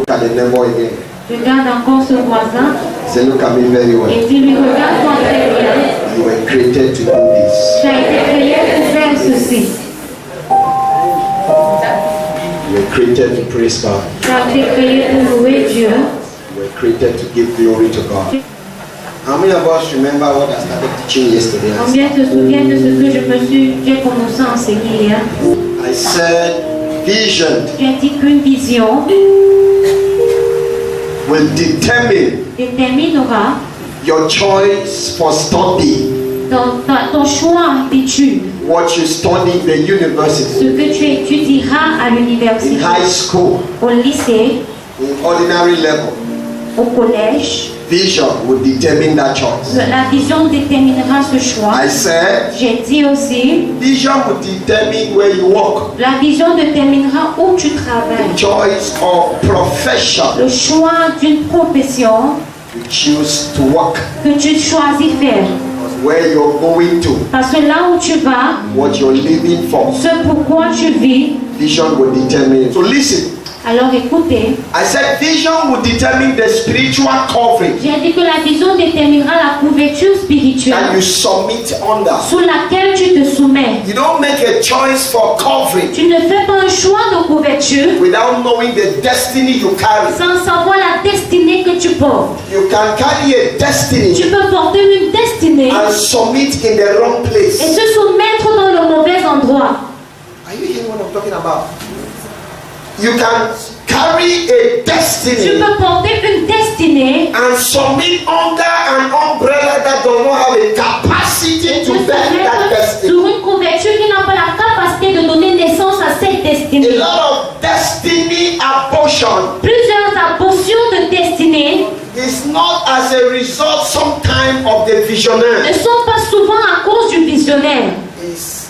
Look at the neighbor again. Regarde encore ce voisin. Say, look at me very well. Et dis-lui, regarde-moi très bien. You were created to do this. Tu as été créé pour faire ceci. You were created to praise God. Tu as été créé pour louer Dieu. You were created to give glory to God. How many of us remember what I started teaching yesterday? Combien te souviens de ce que j'ai commencé à enseigner hier? I said vision J'ai dit qu'une vision will déterminera your choice for study, ton choix d'études, what you study in the university, ce que tu étudieras à in l'université, high school, au lycée, in ordinary level. au collège. Vision will determine that choice. La vision déterminera ce choix. I said J'ai dit aussi, vision will determine where you work, la vision déterminera où tu travailles. choice of profession Le choix d'une profession you choose to work, que tu choisis faire. where you're going to, Parce que là où tu vas, what you're living for. ce pourquoi tu vis, Vision will determine. So listen, alors écoutez, I said vision will determine the spiritual coverage j'ai dit que la vision déterminera la couverture that spirituelle you submit under. sous laquelle tu te soumets. You don't make a choice for coverage Tu ne fais pas un choix de couverture without knowing the destiny you carry. sans savoir la destinée que tu portes. You can carry a Tu destiny peux porter une destinée and submit in the wrong et place. se soumettre dans le mauvais endroit. Are you hearing what I'm talking about? You can carry a Tu destiny peux porter une destinée and submit under an umbrella that does not have a capacity et to te bear that soumettre destiny. sur une couverture qui n'a pas la capacité de donner naissance à cette A destinée. lot of destiny abortion Plusieurs abortions de destinée is not as a result sometime of the ne visionnaire. sont pas souvent à cause du visionnaire. It's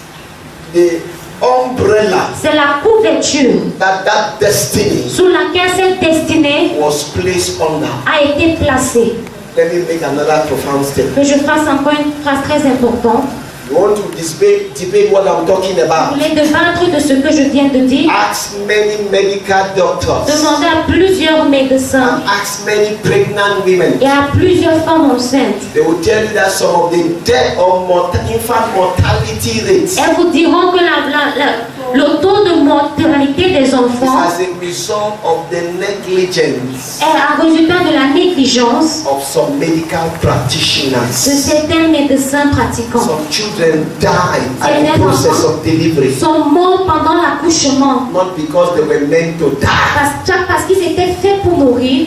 the umbrella C'est la couverture that destiny sous laquelle cette destinée was placed under. a été placée. Let me make another profound statement. Que je fasse encore une phrase très importante. You want to debate what I'm talking Vous about? voulez débattre de ce que je viens de dire? Ask many medical doctors Demandez à plusieurs médecins and ask many pregnant women. et à plusieurs femmes enceintes. They will tell you that some of the death or infant mortality rates Elles vous diront que le taux de mortalité des is enfants as a result of the negligence est un résultat de la négligence of some medical de practitioners. certains médecins pratiquants. Some children died at the process of delivery, Sont morts pendant l'accouchement not because they were meant to die. parce qu'ils étaient faits pour mourir.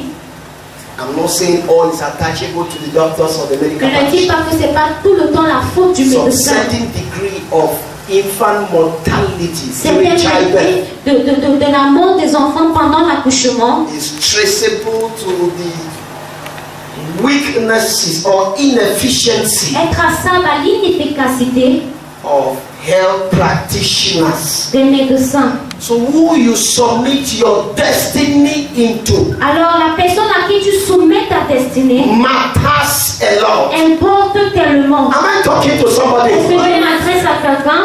I'm not saying all is attachable to the doctors or the Je medical ne dis practitioners. pas que ce n'est pas tout le temps la faute du Some médecin. certain degree of infant mortality C'est during childbirth de la mort des enfants pendant l'accouchement is traceable to the weaknesses or inefficiency est traçable à l'inefficacité of health practitioners. des médecins. So who you submit your destiny into Alors la personne à qui tu soumets ta destinée matters a lot. importe tellement. Am I talking to somebody? Est-ce que je m'adresse à quelqu'un?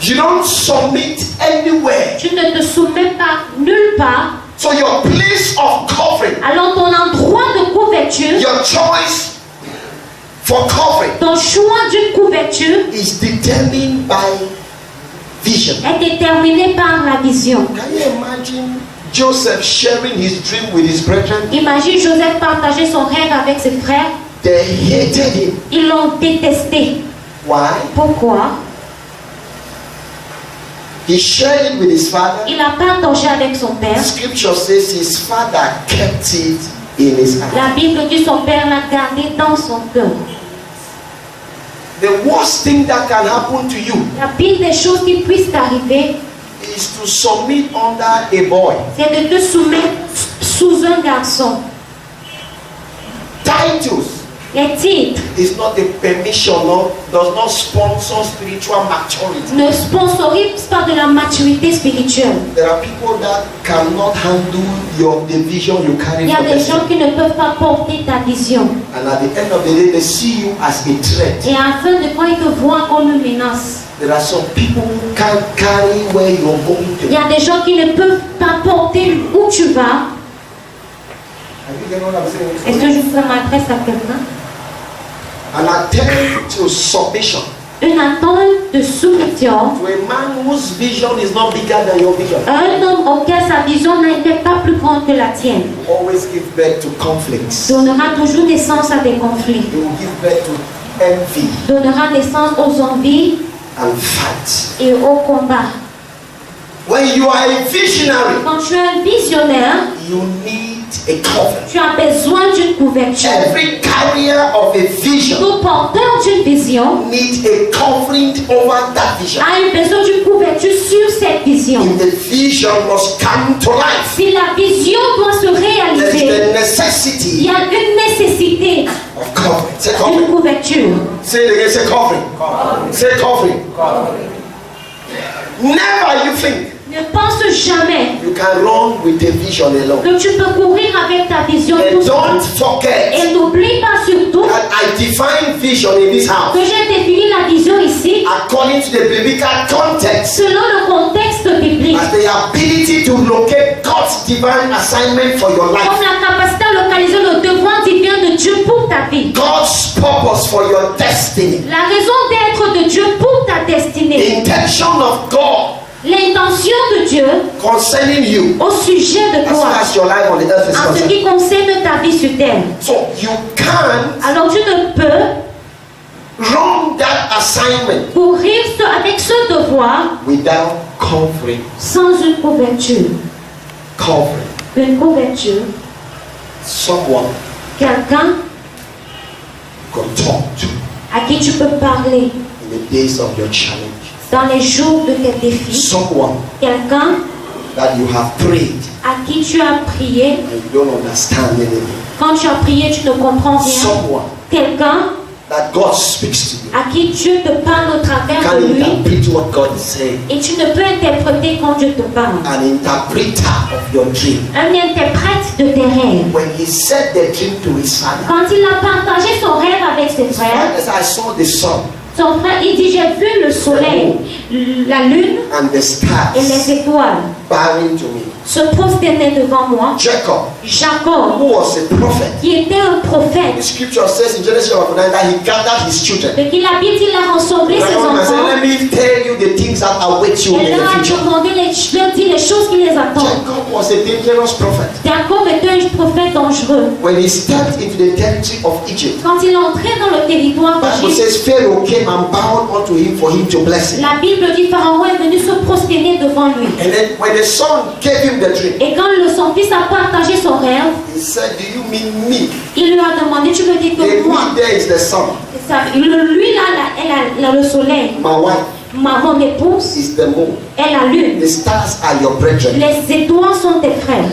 You don't submit anywhere. Tu ne te soumets pas nulle part. So your place of covering, Alors ton endroit de couverture, your choice for covering ton choix d'une couverture is determined by vision. est déterminé par la vision. Can you imagine Joseph sharing his dream with his brethren? Imagine Joseph partager son rêve avec ses frères. They hated him. Ils l'ont détesté. Why? Pourquoi? He shared it with his father. Il a partagé avec son père. Scripture says his father kept it in his heart. La Bible dit son père l'a gardé dans son cœur. The worst thing that can happen to you La pire des choses qui puissent t'arriver, is to submit under a boy. c'est de te soumettre sous un garçon. Titus Les titres is not a permission, does not sponsor spiritual maturity. ne sponsorisent pas de la maturité spirituelle. There are people that cannot handle the vision you carry Il y a for des gens destiny. qui ne peuvent pas porter ta vision. And at the end of the day, they see you as a threat. Et à la fin de quand ils te voient comme une menace. There are some people who can't carry where you're going Il to. y a des gens qui ne peuvent pas porter où tu vas. Are you getting what I'm saying? Est-ce que je m'adresse à quelqu'un? An attempt to submission Une attente de soumission. to a man whose vision is not bigger than your vision. Un homme auquel sa vision n'était pas plus grande que la tienne Always give birth to conflicts. donnera toujours naissance à des conflits, You will give birth to envy donnera naissance aux envies and fights. et aux combats. When you are a visionary, Quand tu es un visionnaire, you need a covering. tu as besoin d'une couverture. Every carrier of a vision Tout porteur d'une vision needs a covering over that vision. a eu besoin d'une couverture sur cette vision. If the vision must come to life, Si la vision doit se there is réaliser, the il necessity y a une nécessité of covering. Say d'une covering. couverture. Say it again. Say covering. Say covering. Never you think Ne pense jamais you can run with a vision alone. que tu peux courir avec ta vision And tout seul. don't forget Et n'oublie pas surtout that I define vision in this house que j'ai défini la vision ici according to the biblical context selon le contexte biblique, as the ability to locate God's divine assignment for your comme life, la capacité à localiser le devoir divin de Dieu pour ta vie, God's purpose for your destiny, la raison d'être de Dieu pour ta the destinée, intention of God l'intention de Dieu concerning you au sujet de as toi, far as your life on the earth is en ce concerned. qui concerne ta vie sur terre. So you can't Alors tu ne peux run that assignment courir avec ce devoir without covering. sans une couverture. Covering. Une couverture, Someone quelqu'un you can talk to à qui tu peux parler in the days of your challenge. dans les jours de tes défis, Someone quelqu'un that you have prayed à qui tu as prié. and you don't understand anything. Quand tu as prié, tu ne comprends rien. Someone Quelqu'un that God speaks to you. à qui Dieu te parle au travers Can de lui interpret what God is saying. et tu ne peux interpréter quand Dieu te parle. An interpreter of your dream. Un interprète de tes rêves. When he said the dream to his father, Quand il a partagé son rêve avec ses frères, as I saw the sun son frère, il dit, j'ai vu le soleil, la lune and the stars et les étoiles bowing to me. se prosterner devant moi. Jacob, Jacob, who was a prophet, qui était un the prophète, scripture says in Genesis chapter 9 that he gathered his children. de qui la Bible il a rassemblé ses And said, enfants let me tell you the things that await you et in leur the a future. demandé, leur dit les choses qui les attendent. Jacob was a dangerous prophet. Jacob était un prophète dangereux. When he stepped into the territory of Egypt, Quand il entrait dans le territoire the Bible d'Égypte, says Pharaoh came and bowed unto him for him to bless him. la Bible dit Pharaon est venu se prosterner devant lui. And then when the son gave him the dream, Et quand son fils a partagé son rêve, he said, do you mean me? il lui a demandé, tu veux dire The que moi, me there is the sun. lui là, le soleil, My wife mon épouse is the moon. est la lune. The stars are your brethren. Les étoiles sont tes frères.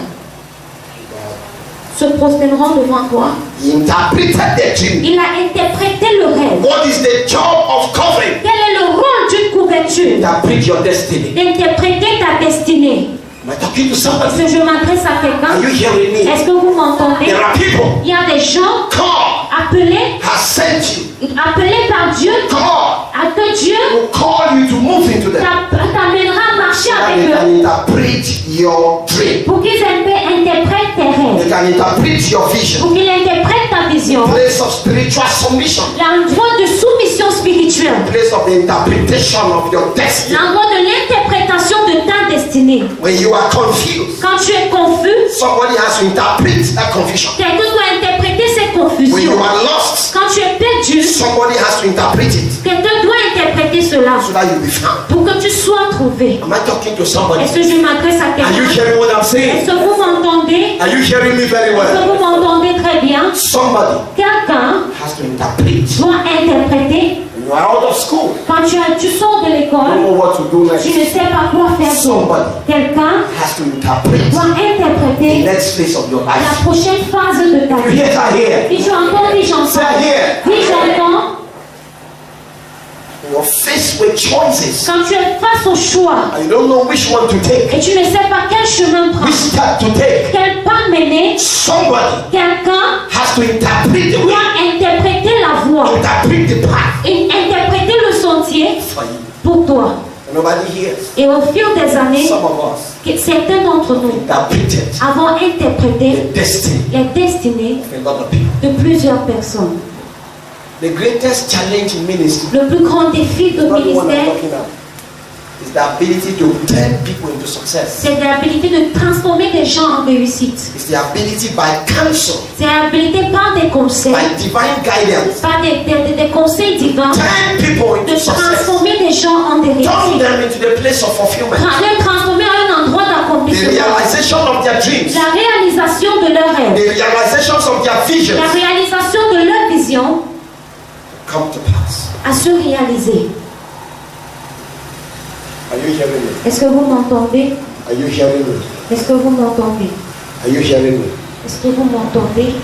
Se prosterneront devant toi. He interpreted the dream. Il a interprété le rêve. What is the job of covering? Quel est le rôle d'une couverture? Interpret your destiny. D'interpréter ta destinée. Am I talking to Est-ce somebody? que je m'adresse à Are quelqu'un? you hearing me? Est-ce que vous m'entendez? There are people. Il y a des gens God appelés has sent you. par Dieu, God à que Dieu will call you to move into them. t'amènera à marcher And avec they eux can interpret your dream. pour qu'ils interprètent tes rêves, They can interpret your vision. pour qu'ils interprètent ta vision. Place of spiritual submission. L'endroit de soumission spirituelle, Place of the interpretation of your destiny. l'endroit de l'interprétation de ta destinée. When you are confused, Quand tu es confus, somebody has to interpret that confusion. quelqu'un doit interpréter cette When you confusion. are lost, Quand tu es perdu, somebody has to interpret it quelqu'un doit interpréter cela so that you'll be found. pour que tu sois trouvé. Am I talking to somebody? Est-ce que je m'adresse à Are you quelqu'un? hearing what I'm saying? Est-ce que vous m'entendez? Are you hearing me very Est-ce que well? vous m'entendez très bien? Somebody Quelqu'un has to interpret. doit interpréter. When you are out of school, Quand tu sors de you don't l'école, know what to do tu next. ne sais pas quoi faire. Somebody Quelqu'un has to interpret doit the interpréter next phase of your la life. prochaine phase de ta You vie. hear that here? Oui, j'entends, oui, j'entends. Say here. Oui, j'entends. You're faced with choices Quand tu es face au choix and you don't know which one to take, et tu ne sais pas quel chemin which prendre, step to take. quel pas mener, Somebody quelqu'un has to interpret the way, doit interpréter la voie, interpret the path et interpréter le sentier for you. pour pour toi. Nobody hears. Et au fil des années, Some of us certains d'entre nous interpreted avons interprété the destiny les destinées of a lot of people. de plusieurs personnes. The greatest challenge in ministry, Le plus grand défi de not the one I'm ministère, talking about, is the ability to turn people into success. c'est l'habilité de transformer des gens en réussite. It's the ability by counsel, C'est l'habilité par des conseils, by divine guidance, par des conseils divins, turn people de into success. transformer des gens en des Turn réussites. them into the place of fulfillment. De transformer un endroit The d'accomplissement. realization of their dreams. La réalisation de leurs rêves. The realizations of their visions La réalisation de leur vision come to pass. à se réaliser. Are you hearing me? Est-ce que vous m'entendez? Are you hearing me? Est-ce que vous m'entendez? Are you hearing me? Est-ce que vous m'entendez?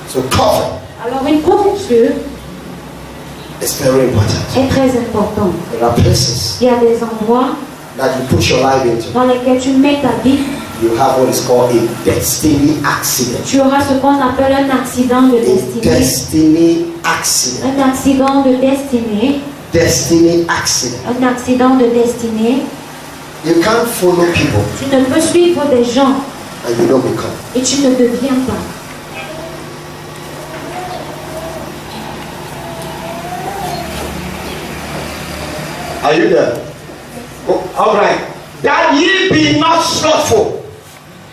So cover Alors une couverture is very important. est très importante. There are places Il y a des endroits that you put your life into. dans lesquels tu mets ta vie, You have what is called a destiny accident. tu auras ce qu'on appelle un accident de A destinée. destiny accident. Un accident de destinée. Destiny accident. Un accident de destinée. You can't follow people Tu ne peux suivre des gens and you don't become. et tu ne deviens pas. Are you there? Oh, all right. That ye be not slothful,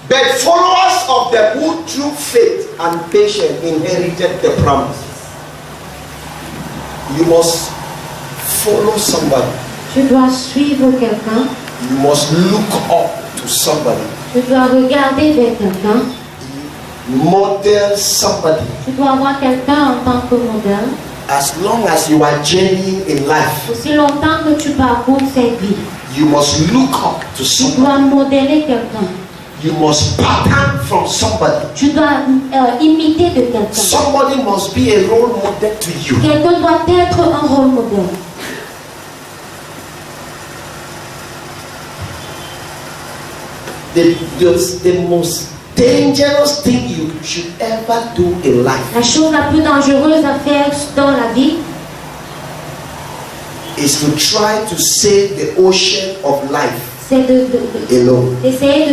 but followers of them who through faith and patience inherited the promise. You must follow somebody. Tu dois suivre quelqu'un. You must look up to somebody. Tu dois regarder vers quelqu'un. Model somebody. Tu dois avoir quelqu'un en tant que modèle. As long as you are journeying in life, Aussi longtemps que tu parcours cette vie, you must look up to tu somebody. dois modeler quelqu'un. You must pattern from somebody. Tu dois imiter de quelqu'un. Somebody must be a role model to you. Quelqu'un doit être un rôle modèle. The most dangerous thing you should ever do in life La chose la plus dangereuse à faire dans la vie, is to try to save the ocean of life c'est alone. d'essayer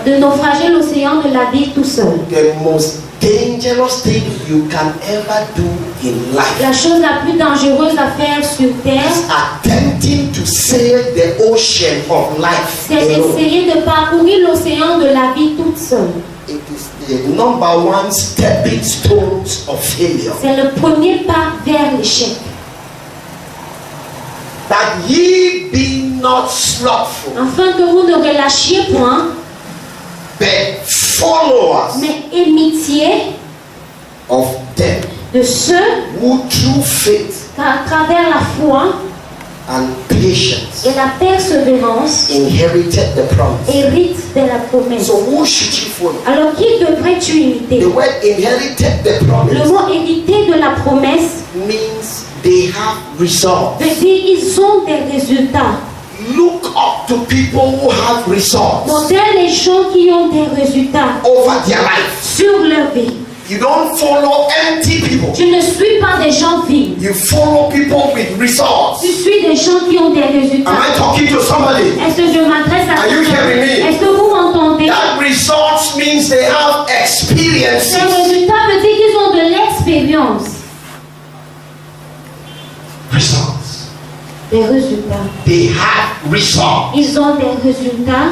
de naufrager l'océan de la vie tout seul. The most dangerous thing you can ever do in life La chose la plus dangereuse à faire sur terre, is attempting to sail the ocean of life c'est alone. d'essayer de parcourir l'océan de la vie toute seule. It is the number one stepping stones of failure. C'est le premier pas vers l'échec. That ye be not slothful, Afin que vous ne relâchiez point, but followers mais imitiez of them de ceux who through faith qu'à travers la foi and patience et la persévérance inherited the promise. héritent de la promesse. So who should you follow? Alors qui devrais-tu imiter? The word inherited the Le promise mot hériter de la promesse means they have results. veut dire ils ont des résultats. Look up to people who have results Modèle les gens qui ont des résultats over their life. sur leur vie. You don't follow empty people. Tu ne suis pas des gens vides. You follow people with results. Tu suis des gens qui ont des résultats. Am I talking to somebody? Est-ce que je m'adresse à Are you quelqu'un? hearing me? Est-ce que vous m'entendez? That results means they have Ces experiences. résultats veut dire qu'ils ont de l'expérience. Results. Des résultats. They have results. Ils ont des résultats.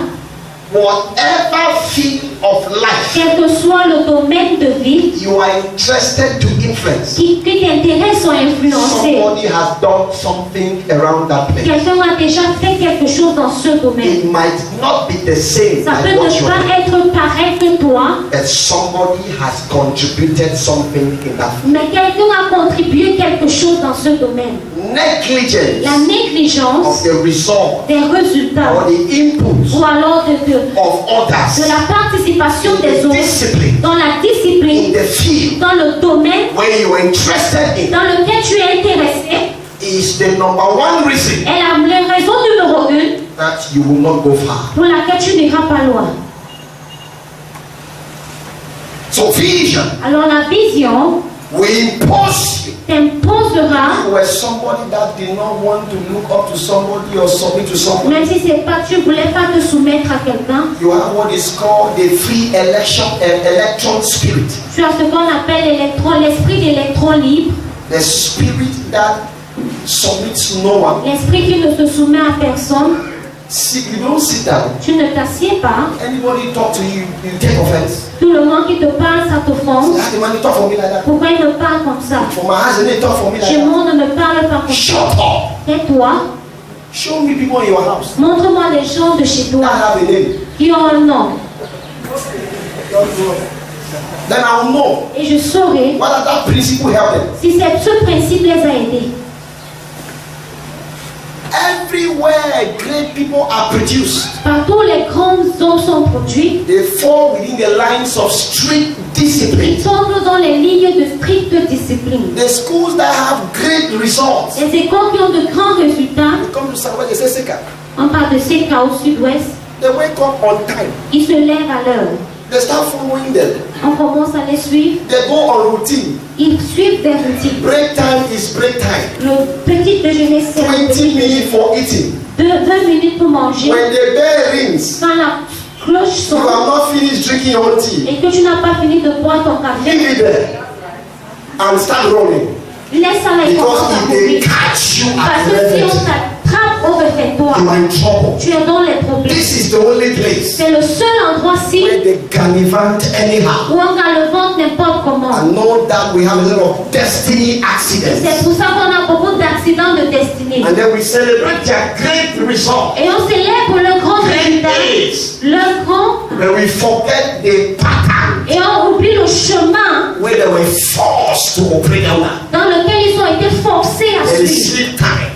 Whatever field of life Quel que soit le domaine de vie you are interested to influence, qui t'intéresse ou influencer. somebody has done something around that place. Quelqu'un a déjà fait quelque chose dans ce domaine. It might not be the same Ça as peut what ne you are, pas être pareil que toi, but somebody has contributed something in that. mais quelqu'un a contribué quelque chose dans ce domaine. Negligence La négligence of the result des résultats or the inputs ou alors de of others la participation des in the autres discipline, dans la in discipline, the field dans le domaine where you are interested in, dans lequel tu es intéressé is the number one reason est la raison numéro 1 that you will not go far. pour laquelle tu n'iras pas loin. So vision Alors la vision will impose you. T'imposera, You were somebody that did not want to look up to somebody or submit to somebody. même si c'est pas, tu voulais pas te soumettre à quelqu'un. You have what is called the free electron spirit. Tu as ce qu'on appelle l'esprit d'électron libre, The spirit that submits no one. l'esprit qui ne se soumet à personne. See, you don't sit down. Tu ne t'assieds pas. Anybody talk to you, you take offense. Tout le monde qui te parle, ça t'offense. Ah, the man, he talk for me like that. Pourquoi il me parle comme ça? For my husband, they talk for me like Chez that. moi, on ne me parle pas comme Shut ça. up. Tais-toi. Show me people in your house Montre-moi les gens de chez that toi have a name. qui ont un nom. Then I'll know Et je saurai whether that principle helped them. si ce principe les a aidés. Everywhere great people are produced, Partout où les grands hommes sont produits, they fall within the lines of strict ils discipline. tombent dans les lignes de stricte discipline. The schools that have great results, Les écoles qui ont de grands résultats, they come to Samuel, they say, Seka. on parle de ces cas au sud-ouest, They wake up on time. ils se lèvent à l'heure. They start following them. On commence à les suivre. They go on routine. Ils suivent des routines. Break time is break time. Le petit déjeuner, c'est 20 minutes for eating. 20 minutes pour manger. When the bell rings, Quand la cloche you sonne have not finished drinking your tea. et que tu n'as pas fini de boire ton café, Leave it there and start running. laisse ça là et commence Because à if they courir. catch you Parce at que si on 11, t'attrape au réfectoire, you are in trouble. tu es dans les problèmes. This is the only place C'est le seul endroit-ci where they gallivant anyhow. où on galvante n'importe comment. I know that we have a lot of destiny C'est accidents. pour ça qu'on a beaucoup d'accidents de destinée. And then we celebrate their great result. Et on célèbre le grand Great résultat, days. le grand, But we forget the pattern et on oublie le chemin where they were forced to operate on that. dans lequel ils ont été forcés à There is suivre. sleep time.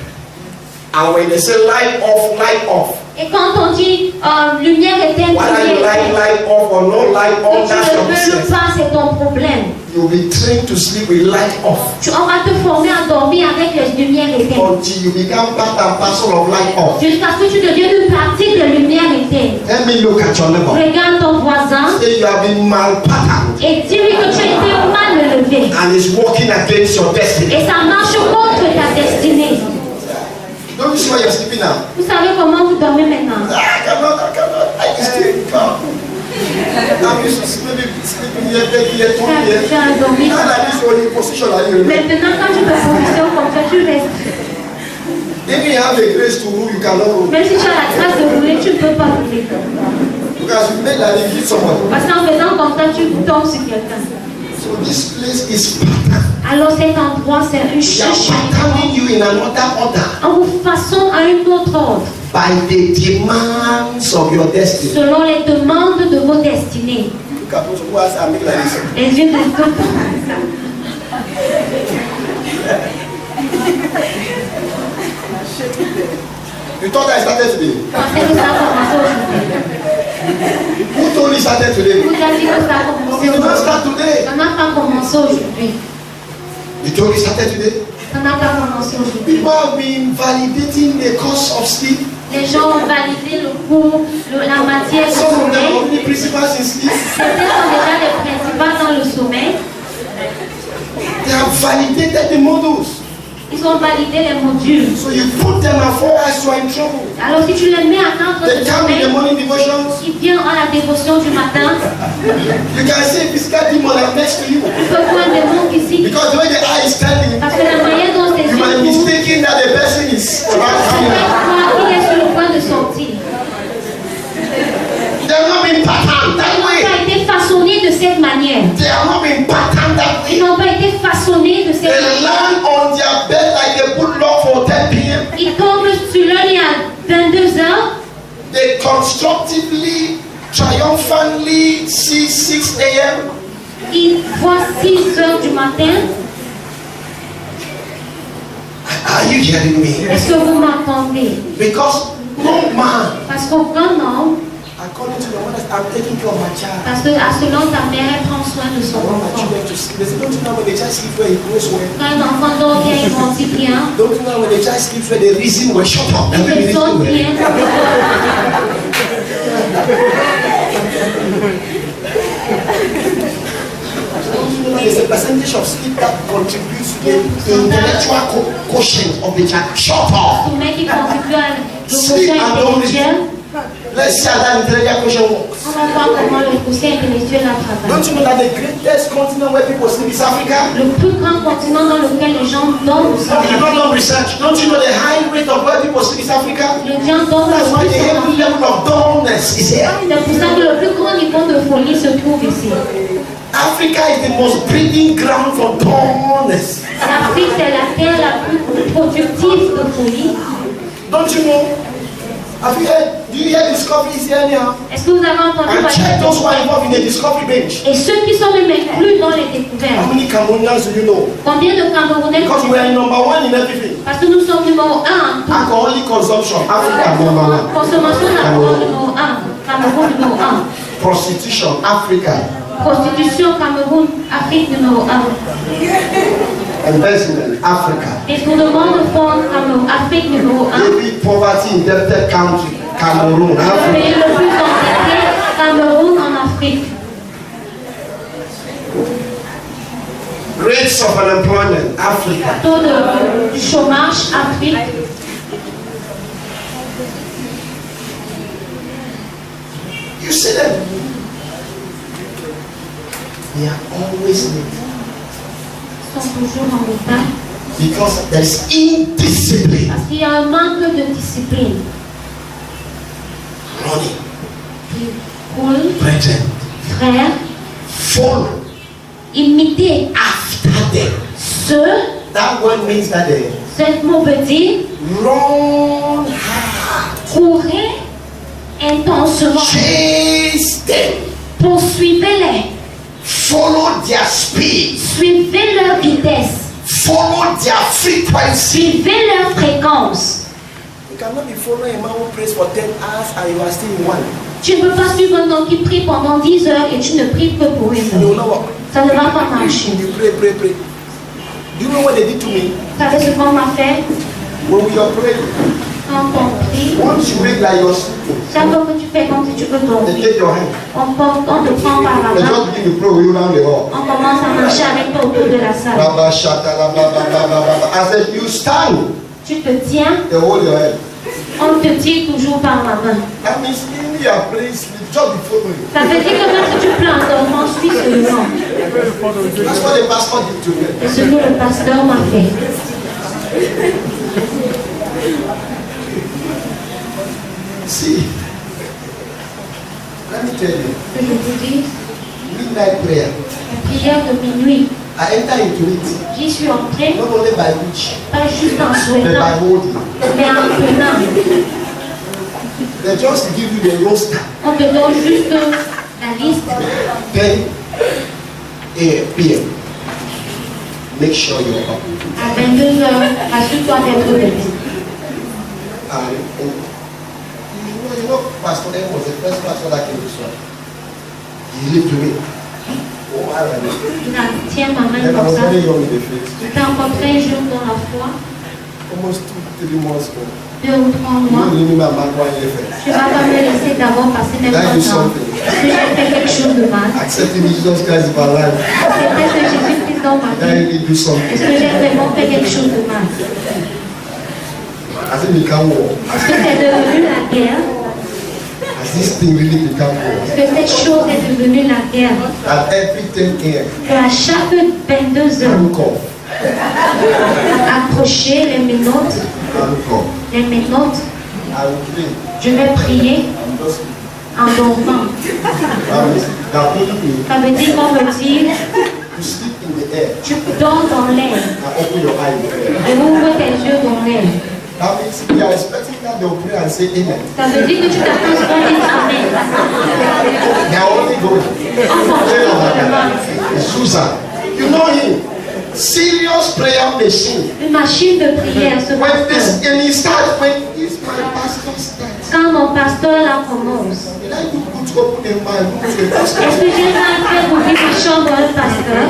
And when they say light off, Et quand on dit lumière éteinte, whether you lumière like éteinte, light off or no light que off, tu that's your ne veux business. pas, c'est ton problème. You'll be trained to sleep with light off On va te former à dormir avec les lumières éteintes. until you become part and parcel of light off. Jusqu'à ce que tu deviennes une partie de lumière éteinte. Let me look at your neighbor. Regarde ton voisin Say you have been mal patterned et dis-lui que tu as été mal élevé. and is working against your destiny. Et ça marche contre ta destinée. Don't you see why you're sleeping now? Vous savez comment vous dormez maintenant? I cannot. I can still come. I'm used to maybe sleeping here, 30 years, 20 years. Tu as dormi. Now like this, only position are you? Maintenant, quand tu te positionnes comme ça, tu restes. Even you have the grace to rule, you cannot rule. Même si tu as la grâce de rouler, tu ne peux pas rouler. Because you make like you hit someone. Parce qu'en faisant comme ça, tu tombes sur quelqu'un. So this place is pattern. Alors cet endroit, c'est une They are chute. patterning you in another order En vous façon à une autre ordre, by the demands of your destiny. selon les demandes de vos destinées. Look at those who are make like this. Les yeux de Dieu. You thought I started today? Pensez que ça a commencé aujourd'hui. Who told you started today? Vous avez dit que ça a commencé You did not aujourd'hui. start today. Ça n'a pas commencé aujourd'hui. You told you started today. Ça n'a pas commencé aujourd'hui. People have been validating the course of sleep. Les gens ont validé le cours, la matière du Some of them sommeil. are only principles in sleep. Certains sont déjà des principaux dans le sommeil. They have validated the models. Ils ont validé les modules. So you put them at 4 eyes, you are in trouble. Alors si tu les mets à 4 They de come in the sommeil, morning devotions. qui vient à la dévotion du matin, You can see a physical demon like next to you. tu peux voir des mondes ici. Because the way the eye is standing, Parce que la manière dont ces you might yeux be bougent, thinking that the person is about tu coming peux out. croire qu'il est sur le point de sortir. They have not been patterned Ils that n'ont way. pas été façonnés de cette manière. They have not been patterned that Ils way. n'ont pas été façonnés de They cette manière. land on their bed like they put lock for 10 p.m. Ils tombent sur leur lit à 22 heures. They constructively, triumphantly see 6 a.m. Ils voient 6 heures du matin. Are you hearing me? Est-ce que vous m'entendez? Because no man, Parce qu'aucun homme, according to the mothers, I'm taking care of my child. parce que selon ta mère, elle prend soin de I son want my enfant. children to sleep. They say, don't you know when the child sleeps well, he grows well? Quand un enfant dort bien, il grandit bien. Don't you know when the child sleeps well, they reason well? Shut up. Il Everybody se sent reason well. bien. Don't you know there's a percentage of sleep that the intellectual quotient of the child. Shut up. Sommet qui contribue à Sleep l'émotion and don't intellectuelle. Let's see how that intellectual quotient works. On va voir comment le quotient intellectuel a Don't travaillé. you know that the greatest continent where people sleep is Africa? Le plus grand continent dans lequel les gens dorment, c'est Have you not done l'Afrique. research? Don't you know the high rate of where people sleep is Africa? Les gens dorment That's why le the plus en heavy Afrique. level of dullness is here. C'est pour ça que le plus grand niveau de folie se trouve ici. Africa is the most breeding ground for dullness. L'Afrique, c'est la terre la plus productive de folie. Don't you know? Have you heard? Do you hear discoveries here anyhow? Est-ce que vous avez entendu And parler check those who are de involved in the discovery bench. et ceux qui sont même inclus dans les How découvertes? many Cameroonians do you know? Combien de Camerounais? Because we are number one in everything. Parce que nous sommes numéro 1. Alcoholic consumption, Africa number one. Consommation d'alcool numéro 1. Cameroun numéro 1. Prostitution, Africa. Prostitution, Cameroun, Afrique numéro 1. Investment, Africa. Détournement de fonds, Cameroun, Afrique numéro 1. Heavy poverty indebted country, Cameroon, Le Africa. pays le plus endetté, Cameroun en Afrique. Rates of unemployment, Africa. Taux de chômage, Afrique. You see them? They are always late Ils sont toujours en retard because there is indiscipline. parce qu'il y a un manque de discipline. Running, Qui roule, brethren, frère, follow imiter after them. ceux, That word means that they ce mot veut dire run hard, courir intensément, chase them, poursuivez-les, follow their speed, suivez leur vitesse, follow their frequency. suivez leur fréquence. You cannot be following a man who prays for 10 hours and you are still in one. Tu ne peux pas suivre un homme qui prie pendant 10 heures et tu ne pries que pour une You will heure. not work. Ça ne va pas marcher. You pray. Do you know what they did to me? Vous savez ce qu'on m'a fait When we are praying, quand on prie? once you make like you're sleeping, Chaque fois que tu fais comme si tu veux they dormir, take your hand. on te prend par la They main, just begin to pray with you around the hall. on commence à marcher avec toi autour de la salle. Blah, shata, blah, blah, blah, blah, blah, blah. I said, you stand, Tu te tiens, they hold your head. on te tire toujours par la main. That means in your place, just be following. Ça veut dire que même si tu plans en dormant, suis seulement. That's what the pastor did to me. C'est ce que le pasteur m'a fait. See, let me tell you, Que je vous dis, midnight prayer, la prière de minuit, I enter into it, j'y suis entrée, not only by which, pas juste en but souhaitant, by holding. mais en tenant. They just give you the roster. On te donne juste la liste 10 p.m. Make sure you're up. à 22 heures, assure-toi d'être debout. You know, Pastor M was the first pastor that came to Swat. He lived to me. Oh, I remember. Il a tient ma main Then I comme was ça. very young in the faith. J'étais encore très jeune dans la foi, Almost 2-3 months ago. 2 ou 3 You mois. don't leave me my man in the faith. Je ne vais pas me laisser d'abord passer même That pas is temps. something. Est-ce que j'ai fait quelque chose de mal? Accepting Jesus Christ in my life. C'est vrai que Jésus-Christ dans ma That vie. he do something. Est-ce que j'ai vraiment fait quelque chose de mal? Has it become war? Est-ce que c'est devenu la guerre? Has this thing really become war? Est-ce que cette chose est devenue la guerre? At every 10 a.m. Qu'à chaque 22 heures, Handcuff. accrocher les menottes, I will pray. je vais prier I'm just en dormant. that means Ça veut dire qu'on me dit, you sleep in the air tu dors dans l'air and open your eyes. et ouvre tes yeux dans l'air. That means we are expecting that they'll pray and say amen. Ça veut dire que tu t'attends à ce qu'on dise Amen. They are only going. Enfin, Susan, you know him. Serious prayer machine. une machine de prière, ce When this pasteur. and he starts when is my pastor starts. Quand mon pasteur la commence, Did I do good to open the mind to the pastor? est-ce que j'ai mal fait pour ouvrir ma chambre à un pasteur?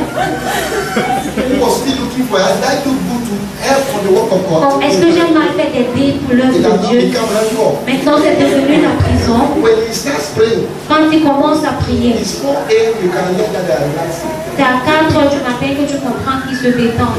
He was still looking for it. Did I do good to help for the work of God? Est-ce que j'ai mal fait d'aider pour l'œuvre It has de not Dieu? become handcuff. Maintenant, c'est devenu la prison. When he starts praying, Quand il commence à prier, it's 4 a.m. You can hear that they are relaxing. C'est à 4 heures du matin que tu comprends qu'il se détend.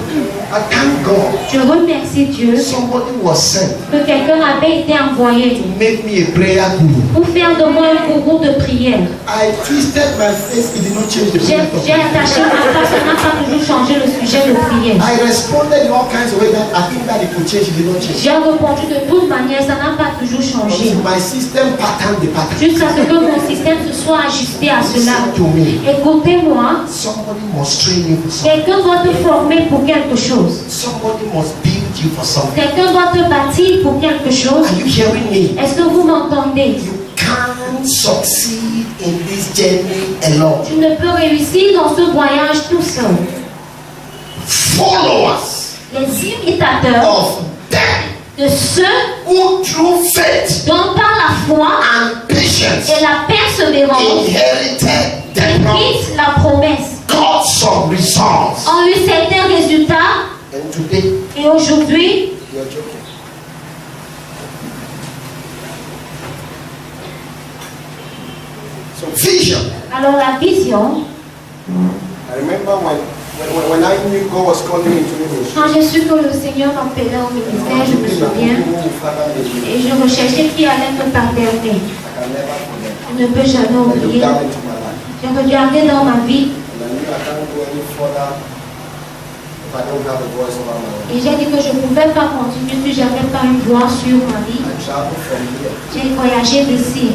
I thank God. Je remercie Dieu Somebody was sent que quelqu'un avait été envoyé to make me a prayer guru. pour faire de moi un gourou de prière. I twisted my face, it did not change the J'ai subject of attaché ma face, ça n'a pas toujours changé le sujet de prière. I responded in all kinds of ways that I think that it could change, it did not change. J'ai répondu de toute manière, ça n'a pas toujours changé. Until my system patterned the pattern. Jusqu'à ce que mon système se soit ajusté à cela. Listen to me. Écoutez-moi, Somebody must train you for something. quelqu'un doit te former pour quelque chose. Somebody must build you for something. Quelqu'un doit te bâtir pour quelque chose. Are you hearing me? Est-ce que vous m'entendez? You can't succeed in this journey alone. Tu ne peux réussir dans ce voyage tout seul. Followers Les imitateurs of them de ceux who through faith dont par la foi and patience et la persévérance inherited the promise, héritent la promesse, got some results. ont eu certains résultats And today, et aujourd'hui, you're joking. So vision. alors la vision, I remember when I knew God was calling me to ministry. quand j'ai su que le Seigneur m'appelait au ministère, je me souviens, et je recherchais qui allait me paterner. Je ne peux jamais oublier. J'ai regardé dans ma vie et j'ai dit que je ne pouvais pas continuer si je n'avais pas une voix sur ma vie. J'ai voyagé d'ici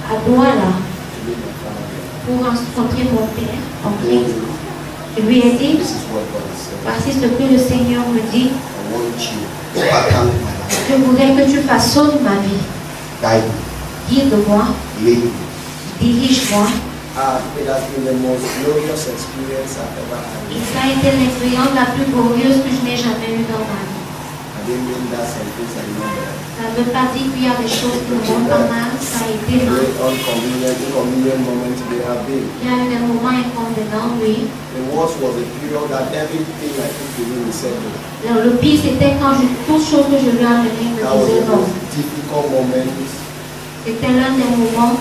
à Douala pour rencontrer mon père en Christ. Je lui ai dit, voici ce que le Seigneur me dit. Je voudrais que tu façonnes ma vie. Guide-moi, dirige-moi. It has been the most glorious experience I've ever had. Et ça a été l'expérience la plus glorieuse que je n'ai jamais eue dans ma vie. I didn't mean that some things I remember. Ça ne veut pas dire qu'il y a des choses qui ne vont pas mal. Ça a été mal. Very inconvenient moments they have been. Il y a eu des moments inconvénients, oui. The worst was a period that everything I took to him, he said no. Alors, le pire, c'était quand toute chose que je lui ai amenée, il me That was disait the non. most difficult moment. C'était l'un des moments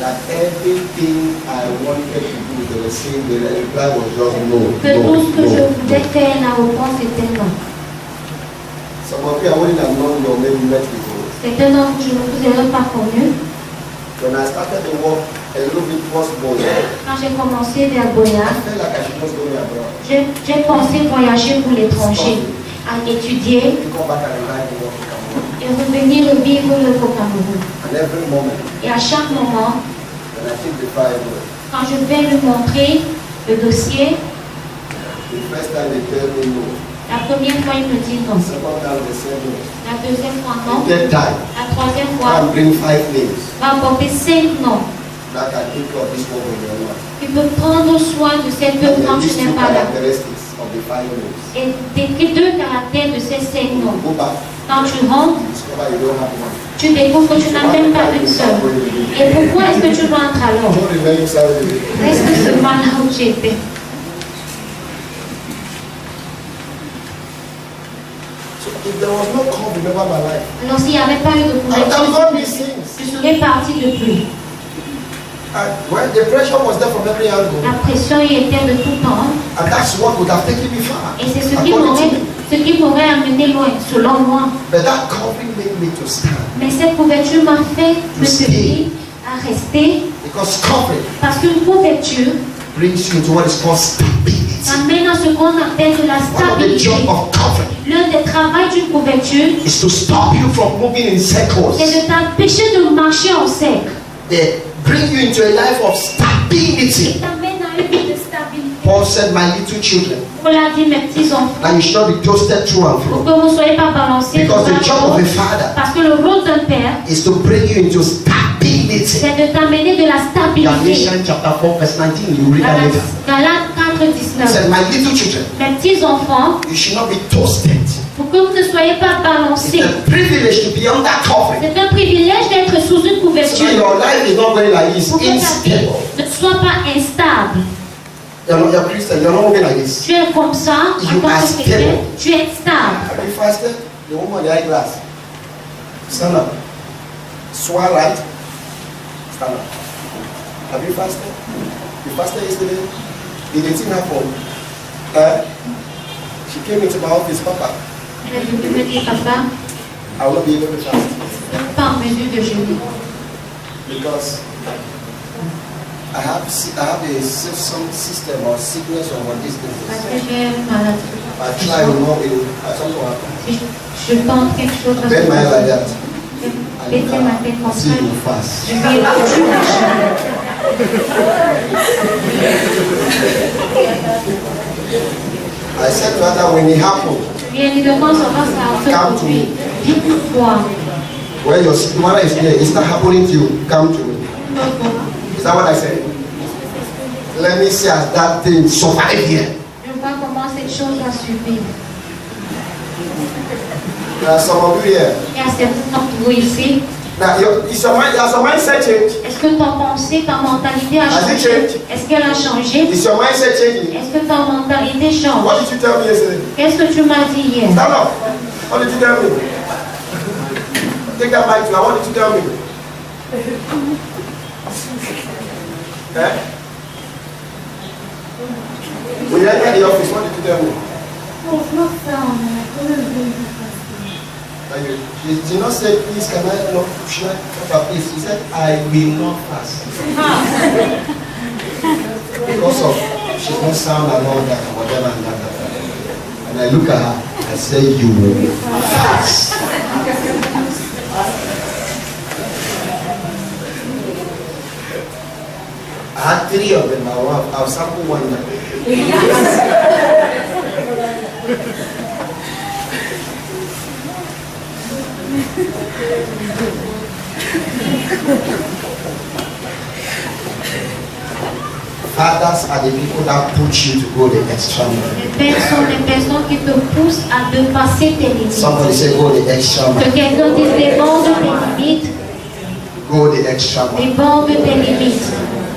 That everything I wanted to do, they were saying the reply was just no. que tout ce que je voulais faire, la réponse était non. Some of you I wouldn't have known you or maybe met before. C'est un homme que je ne vous aurais pas connu. When I started to work a little bit post-Boya, Quand j'ai commencé vers I Boya, felt like I should just go abroad. j'ai pensé voyager pour l'étranger, à étudier You come back and remind me what you can work. et revenir vivre le Cameroun. And every moment, Et à chaque moment, when I take the file, quand je vais lui montrer le dossier, the first time they tell me no, la première fois il me dit non, the second time they say no, la deuxième fois non, the third time, la troisième I fois bring 5 names va apporter 5 noms. that can take care of this one when you're not. Tu peux prendre soin de cette And quand then tu these n'es two pas là. characteristics of the 5 names. Et décris 2 caractères de ces 5 noms. Go back, Quand tu rentres, you discover you don't have one. tu découvres que tu n'as même pas une seule. Et pourquoi est-ce que tu rentres alors? Don't remember salary. Reste seulement là où tu étais. So if there was no call, remember my life. Alors s'il n'y avait pas eu de I would have couverture, done these things. je serais parti depuis. And when the pressure was there from every angle, La pression y était de tout temps. and that's what would have taken me far. Et c'est ce according to me. qui m'aurait amené loin, selon moi. But that covering made me to stand. Mais cette couverture m'a fait me tenir à rester. Because covering Parce qu'une couverture brings you into what is called stability. amène à ce qu'on appelle de la One of the stabilité. job of covering L'un des travaux d'une couverture, is to stop you from moving in circles. c'est de t'empêcher de marcher en cercle. They bring you into a life of stability. Il t'amène à une vie de stabilité. Paul said, my little children, Pour l'a dit, mes petits enfants, that you should not be toasted through and pour through. que vous ne soyez pas balancés. Because the de job of droite à a gauche. father Parce que le rôle d'un père, is to bring you into stability. c'est de t'amener de la stabilité. Galatians chapter 4 verse 19, you read that later. Galates 4, He 19. said, my little children, Mes petits enfants, you should not be toasted. pour que vous ne soyez pas It's balancés. a privilege to be under covering. C'est un privilège d'être sous une So couverture. your life is not going like this, Pour que ta vie unstable. ne soit pas instable. You're Christian, you're not moving like this. Tu es comme ça, en You tant are que chrétien, stable. tu es stable. Have you fasted? The woman in the eyeglass. Stand up. Swear right. Stand up. Have you fasted? You fasted yesterday? It didn't happen. She came into my office, Papa. Elle est venue me dire, papa, I will not be able to fast. je ne suis pas en mesure de jeûner. Because I have some system or sickness or what this Parce thing. que j'ai une maladie. I try to know it. Something will happen. Si je tente quelque chose à Bend my head like that. baisser ma tête comme See ça, you fast. je vais toujours jeûner. I said to her that when it happened, Bien évidemment, ça va se produire. Dites-moi. when your mother is there, it's not happening to you, come to me. Is that what I said? Let me see as that thing survive here. Je vois comment cette chose va survivre. There are some of you here. Il y a certains d'entre vous ici. Now, has your mindset changed? Est-ce que ton pensée, ta mentalité a Has it changé? changed? Est-ce qu'elle a changé? Is your mindset changing? Est-ce que ta mentalité change? What did you tell me yesterday? Qu'est-ce que tu m'as dit hier? Stand up. What did you tell me? Take that mic now. What did you tell me? When you entered the office, what did you tell me? She did not say, please, can I not should I Papa, please? He said, I will not fast. Because of she's not sound and all that and whatever and that. And I look at her, I say, you will fast. I had 3 of them. I'll sample one now. Fathers are the people that push you to go the extra mile. Les pères sont les personnes qui te poussent à dépasser tes limites. Somebody say go the extra Que mile. quelqu'un dise déborde tes limites, Go the extra mile. déborde tes limites.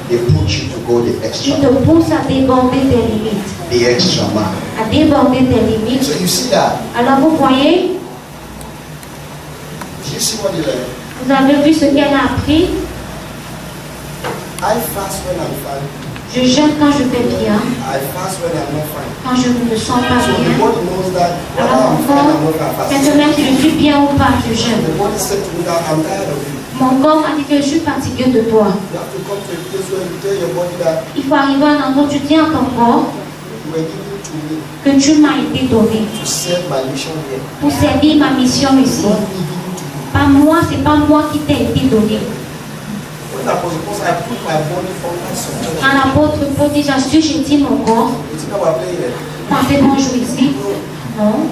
They push you to go the Qui extra te mile. pousse à déborder tes limites. The extra mile. À déborder tes limites. So you see that? Alors vous voyez, Do you see what he learned? vous avez vu ce qu'elle a appris. I fast when I'm fine. Je jeûne quand je vais bien, I fast when I'm not fine. quand je ne me sens pas So the bien. body knows that whether Alors I'm mon fine or corps, not, I fast. quand même si je suis bien ou pas, je jeûne. The body said to me that I'm tired of you. Mon corps m'a dit que je suis fatigué de toi. You have to come to a place where you tell your body that Il faut arriver à un endroit où tu dis à ton corps you were given to me que tu m'as été donné to serve my mission here. pour servir ma mission ici. Not me given to you. Pas moi, c'est pas moi qui t'ai été donné. When I was supposed, I put my body under subjection. Quand l'apôtre Paul dit j'assujettis mon corps, You think we're playing here? pensez qu'on joue ici? Non.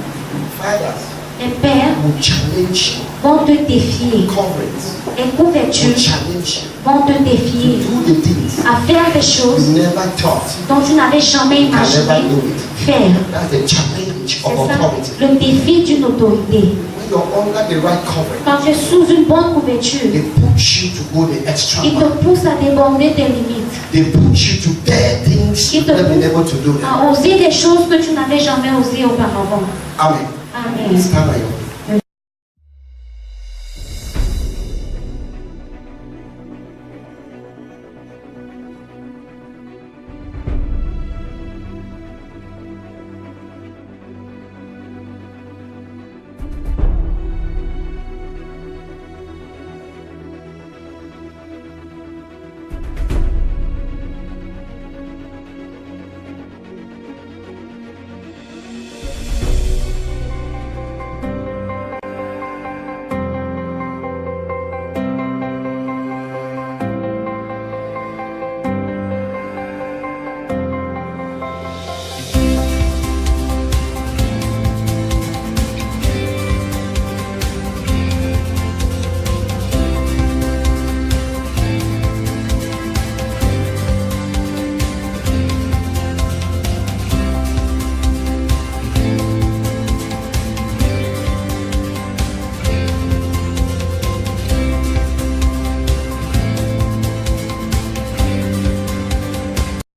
Fathers Les pères will challenge you. vont te défier. Coverings Les will couvertures challenge you. vont te défier Do the things à faire des choses you never thought dont tu n'avais jamais you can never imaginé do it. faire. That's the challenge C'est of ça, authority. le défi d'une autorité. When you're under the right covering, Quand tu es sous une bonne couverture, they push you to go the extra il te mile. pousse à déborder tes limites, They push you to dare things Il you've te never been pousse able to do. à oser des choses que tu n'avais jamais osées auparavant. Amen. Amen. Stand by your